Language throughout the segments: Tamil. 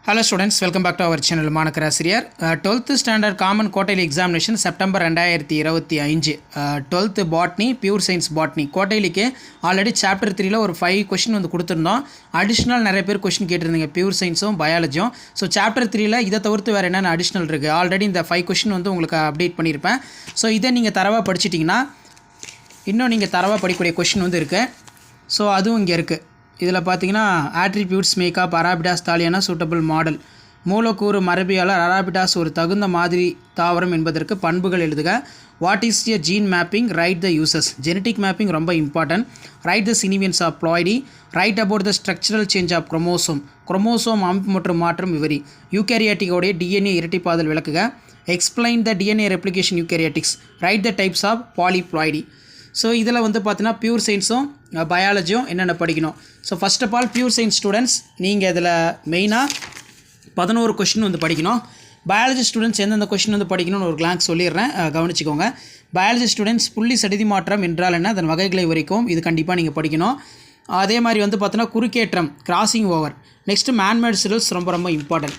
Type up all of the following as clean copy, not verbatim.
Hello students, welcome back to our channel Manakkarasiriyar 12th standard common quarterly examination September 2025 12th botany pure science botany quarterlyக்கு ஆல்ரெடி சாப்டர் 3ல ஒரு 5 क्वेश्चन வந்து கொடுத்திருந்தோம். அடிஷனல் நிறைய பேர் क्वेश्चन கேட்டிருந்தீங்க pure scienceம் பயாலஜியும். ஸோ சாப்டர் 3ல இதை தவிர்த்து வேறு என்னென்ன அடிஷனல் இருக்குது ஆல்ரெடி இந்த 5 क्वेश्चन வந்து உங்களுக்கு அப்டேட் பண்ணியிருப்பேன். ஸோ இதை நீங்கள் தரவாக படிச்சிட்டிங்கன்னா இன்னும் நீங்கள் தரவாக படிக்கக்கூடிய क्वेश्चन வந்து இருக்குது. ஸோ அதுவும் இங்கே இருக்குது. இதில் பார்த்தீங்கன்னா ஆட்ரிபியூட்ஸ் மேக்கப் அராபிடாஸ் தாலியானா சூட்டபிள் மாடல் மூலக்கூறு மரபியாளர் அராபிடாஸ் ஒரு தகுந்த மாதிரி தாவரம் என்பதற்கு பண்புகள் எழுதுக. What is a gene mapping write the uses genetic mapping ரொம்ப இம்பார்ட்டன்ட். ரைட் த சினிவியன்ஸ் of ploidy write about the structural change of chromosome அமைப்பு மற்றும் மாற்றம் விவரி. யூகேரியாட்டிக்கோடைய டிஎன்ஏ இரட்டிப்பாதல் விளக்குக. Explain the DNA replication eukaryotics write the types of polyploidy. So இதில் வந்து பார்த்தீங்கன்னா பியூர் சயின்ஸும் பயாலஜியும் என்னென்ன படிக்கணும். So first of all pure science students நீங்கள் இதில் மெயினாக 11 கொஷின் வந்து படிக்கணும். பயாலஜி ஸ்டூடெண்ட்ஸ் எந்தெந்த கொஷின் வந்து படிக்கணும்னு ஒரு கிளான்ஸ் சொல்லிடுறேன், கவனிச்சிக்கோங்க. பயாலஜி ஸ்டூடெண்ட்ஸ் புள்ளி சடிதி மாற்றம் என்றால் என்ன, அதன் வகைகளை வரைக்கும் இது கண்டிப்பாக நீங்கள் படிக்கணும். அதே மாதிரி வந்து பார்த்தீங்கன்னா குறுக்கேற்றம் crossing over. Next manmade cereals ரொம்ப ரொம்ப இம்பார்ட்டன்ட்.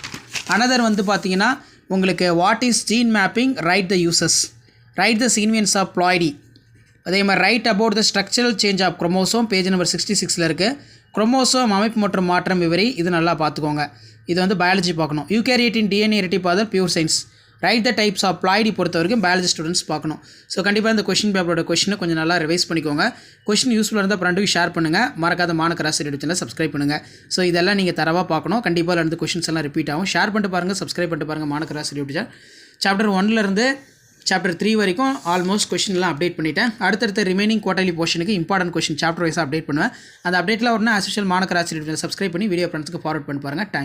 அனதர் வந்து பார்த்தீங்கன்னா உங்களுக்கு what is gene mapping write the uses write the சீன்வியன்ஸ் ஆஃப் ப்ளாய்டி. அதே மாதிரி write about the structural change of chromosome page number 66 இருக்குது. குரோமோசோம் அமைப்பு மற்றும் மாற்றம் விவரி இது நல்லா பார்த்துக்கோங்க. இது வந்து பயாலஜி பார்க்கணும். யூகேரியட்டின் டிஎன்ஏ இரட்டிப்பாதல் pure science. Write the types of ploidy பொறுத்த வரைக்கும் பயாலஜி ஸ்டூடெண்ட்ஸ் பார்க்கணும். ஸோ கண்டிப்பாக இந்த கொஷின் பேப்பரோட கொஷினை கொஞ்சம் நல்லா ரிவைஸ் பண்ணிக்கோங்க. கொஷின் யூஸ்ஃபுல்லாக இருந்தால் ஃப்ரெண்டுக்கு ஷேர் பண்ணுங்கள். மறக்காத மாணக்கராசிரியர் சேனலை சப்ஸ்கிரைப் பண்ணுங்கள். ஸோ இதெல்லாம் நீங்கள் தரவாக பார்க்கணும். கண்டிப்பாக இருந்து கொஷின்ஸ் எல்லாம் ரிப்பீட் ஆகும். ஷேர் பண்ணிட்டு பாருங்கள், சப்ஸ்கிரைப் பண்ணிட்டு பாருங்கள் மாணக்கராசிரியர் சேனல். சாப்டர் 1லேருந்து சாப்டர் 3 வரைக்கும் ஆல்மோஸ்ட் கொஷின்லாம் அப்டேட் பண்ணிட்டேன். அடுத்தடுத்த ரிமைனிங் குவார்டர்லி போர்ஷனுக்கு இம்பார்ட்டன்ட் கொஷின் சாப்டர் வைஸாக அப்டேட் பண்ணுவேன். அந்த அப்டேட்டில் உடனே ஆஸ் யூஷுவல் மாணக்கராசிரியர் சப்ஸ்கிரைப் பண்ணி வீடியோ ஃப்ரெண்ட்ஸ்க்கு ஃபார்வர்ட் பண்ணி பாருங்கள். தேங்க்யூ.